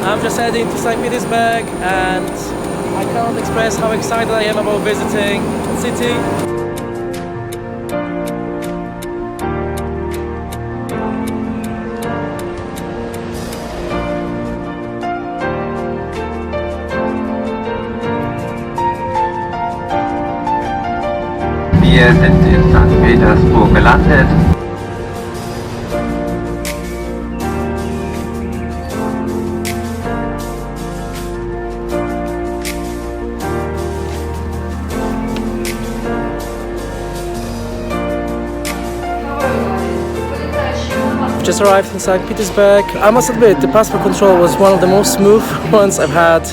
I'm just heading to St Petersburg and I can't express how excited I am about visiting the city. Wir sind in St. Petersburg gelandet. Just arrived in St. Petersburg. I must admit, the passport control was one of the most smooth ones I've had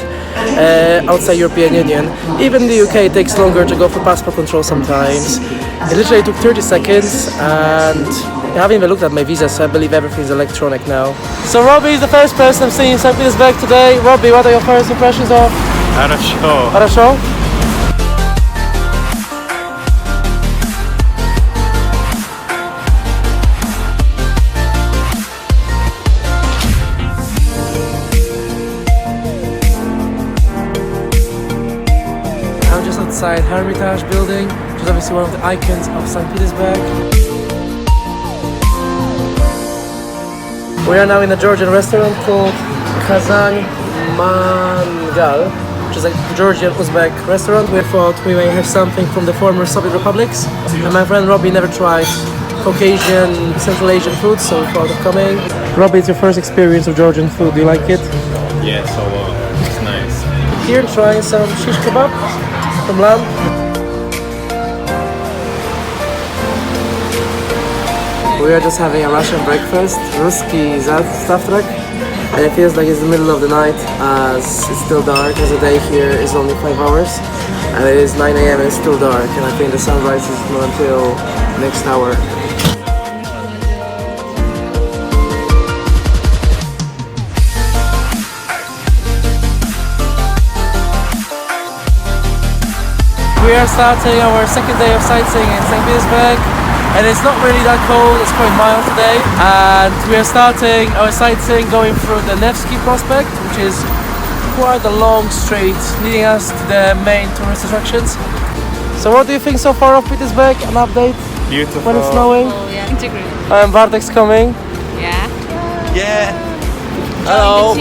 outside European Union. Even in the UK it takes longer to go for passport control sometimes. It literally took 30 seconds and I haven't even looked at my visa, so I believe everything's electronic now. So Robbie is the first person I'm seeing in St. Petersburg today. Robbie, what are your first impressions of? Хорошо. Хорошо? Outside Hermitage building, which is obviously one of the icons of St. Petersburg. We are now in a Georgian restaurant called Kazan Mangal, which is a Georgian Uzbek restaurant. We thought we may have something from the former Soviet republics. And my friend Robbie never tried Caucasian, Central Asian food, so we thought of coming. Robbie, it's your first experience of Georgian food. Do you like it? Yeah, so it's nice. Here, trying some shish kebab from lamb. We are just having a Russian breakfast, Ruski Zavtrak, and it feels like it's the middle of the night as it's still dark, as the day here is only 5 hours, and it is 9 AM and it's still dark, and I think the sunrise is not until next hour. We are starting our second day of sightseeing in St. Petersburg, and it's not really that cold, it's quite mild today, and we are starting our sightseeing going through the Nevsky Prospect, which is quite a long street leading us to the main tourist attractions. So what do you think so far of Petersburg? An update? Beautiful. When it's snowing? Oh yeah, integrate. Bartek's coming. Yeah. Yeah. Hello.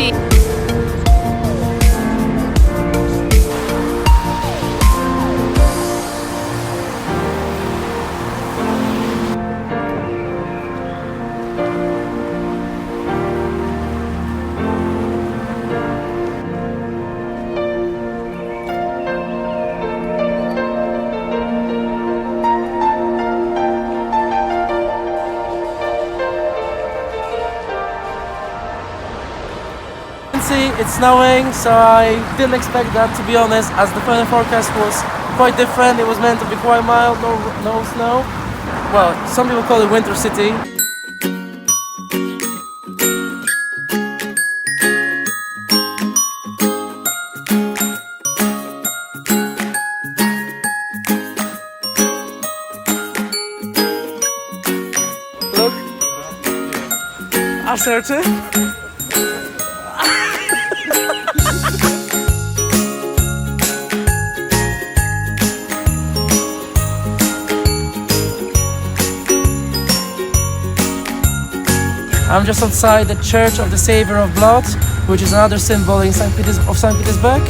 It's snowing, so I didn't expect that, to be honest, as the weather forecast was quite different. It was meant to be quite mild, no snow. Well, some people call it Winter City. Look. Asserty. I'm just outside the Church of the Saviour of Blood, which is another symbol in St. Petersburg.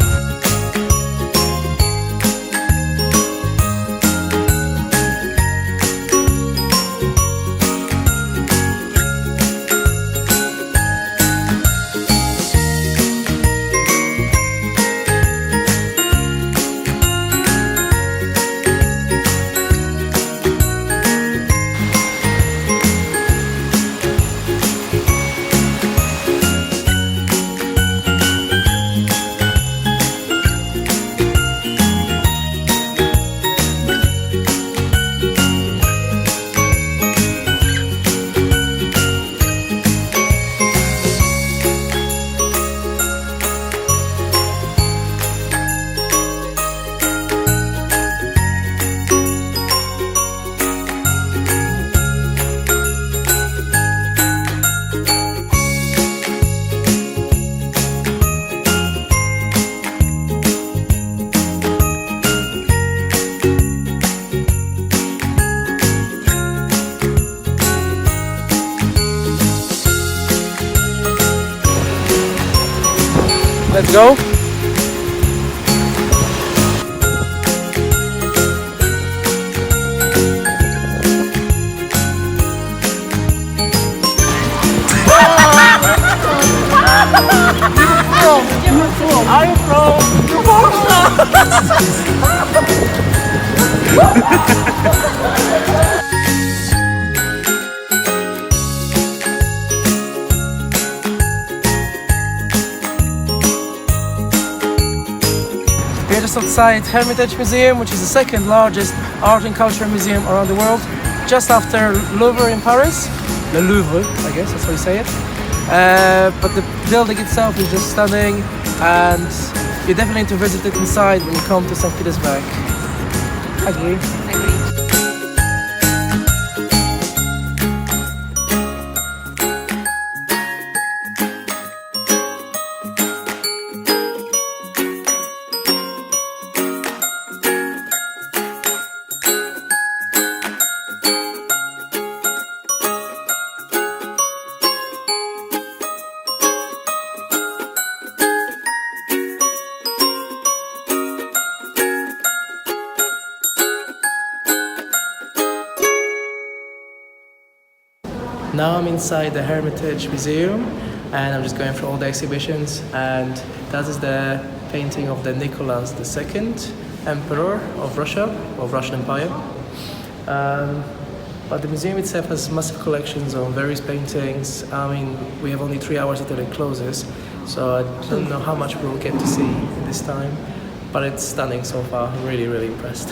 Let's go. Are you from? We're just outside Hermitage Museum, which is the second largest art and culture museum around the world, just after Louvre in Paris. Le Louvre, I guess that's how you say it. But the building itself is just stunning, and you definitely need to visit it inside when you come to St Petersburg. Agree? Now I'm inside the Hermitage Museum and I'm just going through all the exhibitions, and that is the painting of the Nicholas II, Emperor of Russia, of Russian Empire. But the museum itself has massive collections of various paintings. I mean, we have only 3 hours until it closes, so I don't know how much we'll get to see this time, but it's stunning so far. I'm really, really impressed.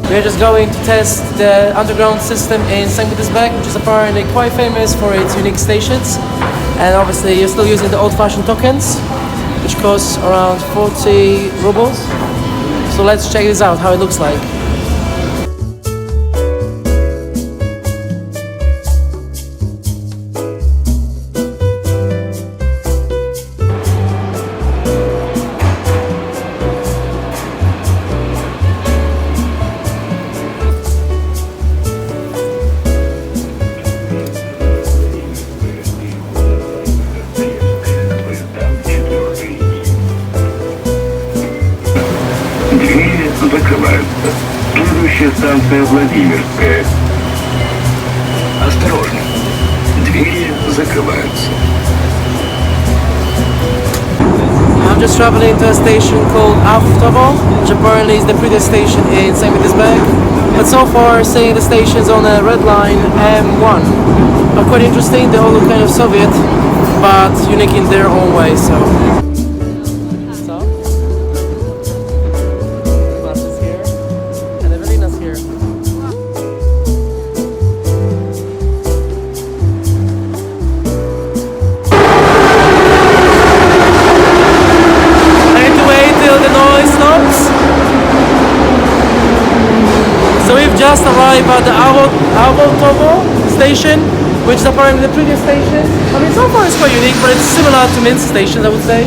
We're just going to test the underground system in St Petersburg, which is apparently quite famous for its unique stations. And obviously you're still using the old-fashioned tokens, which cost around 40 rubles. So let's check this out, how it looks like. Закрываются. Следующая станция Владимирская. Осторожно. Двери закрываются. I'm just traveling to a station called Avtovo, which apparently is the prettiest station in St Petersburg. But so far, seeing the stations on the red line M1 are quite interesting. They all look kind of Soviet. but unique in their own way. So. Class is here, and Evelina's here. I need to wait till the noise stops. So we've just arrived at the Avotovo station, which is apparently the previous station. I mean, so far it's quite unique, but it's similar to Minsk stations, I would say.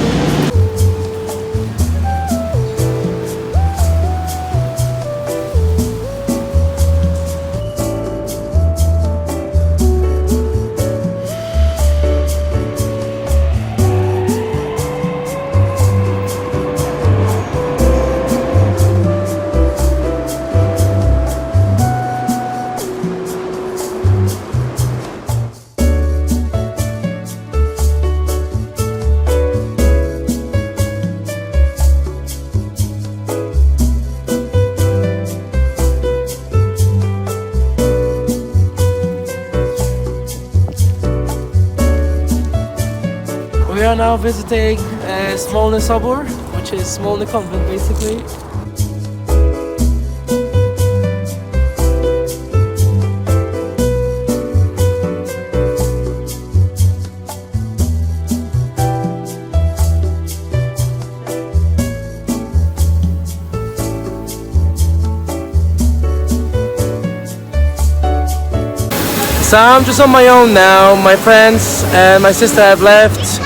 We are now visiting Smolny Saviour, which is Smolny convent basically. So I'm just on my own now. My friends and my sister have left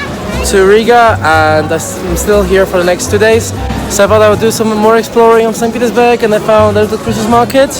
to Riga, and I'm still here for the next 2 days. So I thought I would do some more exploring of St. Petersburg, and I found a little Christmas market.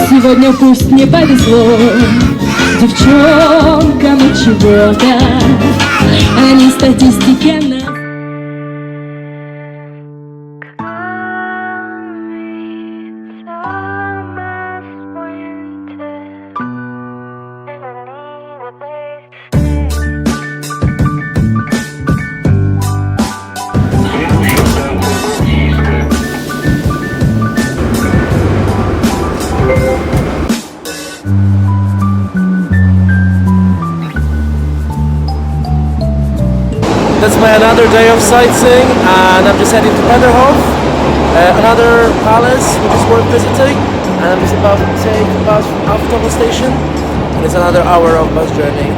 Сегодня пусть не повезло девчонкам от чего-то, они статистики на... That's my another day of sightseeing, and I'm just heading to Peterhof, another palace which is worth visiting, and I'm just about to take the bus from Avotovo station, and it's another hour of bus journey.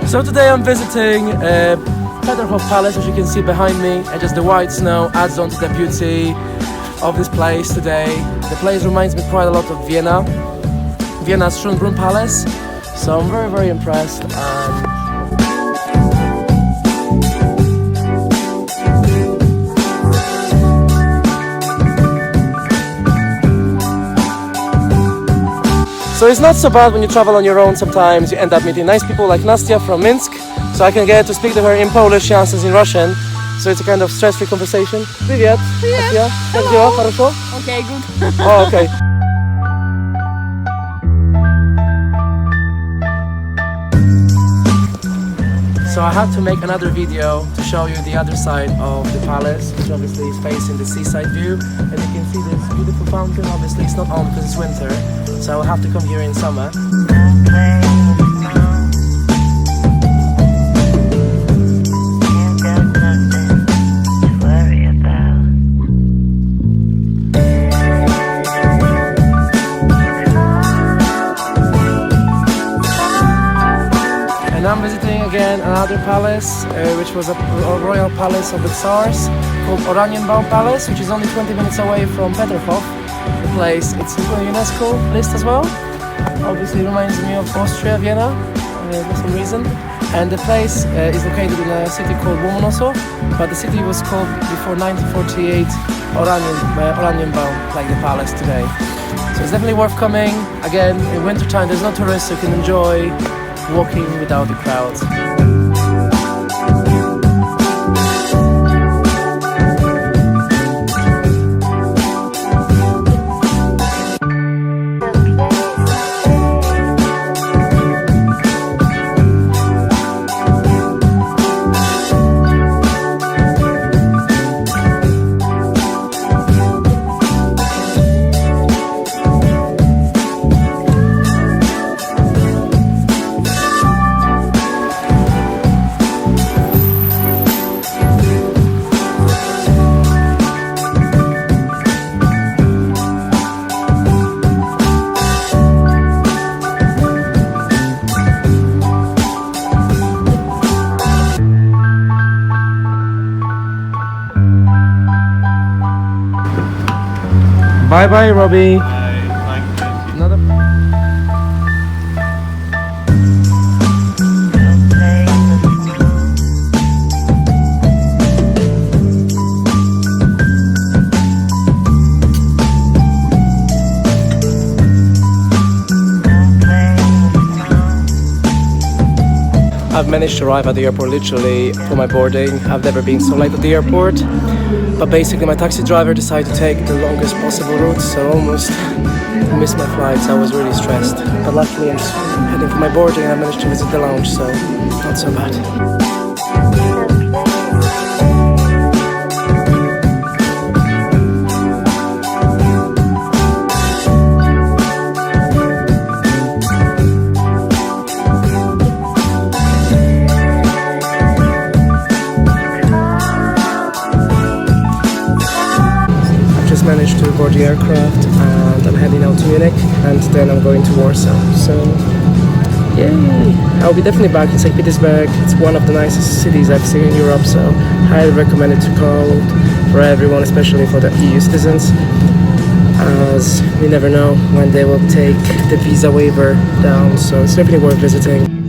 So today I'm visiting Peterhof Palace, as you can see behind me, and just the white snow adds on to the beauty of this place today. The place reminds me quite a lot of Vienna's Schönbrunn Palace, so I'm very, very impressed. So it's not so bad when you travel on your own. Sometimes you end up meeting nice people like Nastya from Minsk, so I can get to speak to her in Polish, she answers in Russian, so it's a kind of stress-free conversation. Привет! Привет! Nastya. Как дела? Хорошо? Okay, good. Oh, okay. So I had to make another video to show you the other side of the palace, which obviously is facing the seaside view. And you can see this beautiful fountain. Obviously it's not on because it's winter, so I'll have to come here in summer. And I'm visiting again another palace, which was a royal palace of the Tsars, called Oranienbaum Palace, which is only 20 minutes away from Peterhof. The place, it's on the UNESCO list as well. Obviously it reminds me of Austria, Vienna, for some reason. And the place is located in a city called Lomonosov, but the city was called before 1948 Oranienbaum, like the palace today. So it's definitely worth coming. Again, in winter time there's no tourists, so you can enjoy walking without the crowds. Bye bye, Robbie. Another. I've managed to arrive at the airport literally for my boarding. I've never been so late at the airport, but basically my taxi driver decided to take the longest possible route, so I almost missed my flight, so I was really stressed. But luckily I'm just heading for my boarding and I managed to visit the lounge, so not so bad. Managed to board the aircraft and I'm heading out to Munich and then I'm going to Warsaw, so yay! I'll be definitely back in St Petersburg. It's one of the nicest cities I've seen in Europe, so highly recommend it to go for everyone, especially for the EU citizens, as we never know when they will take the visa waiver down, so it's definitely worth visiting.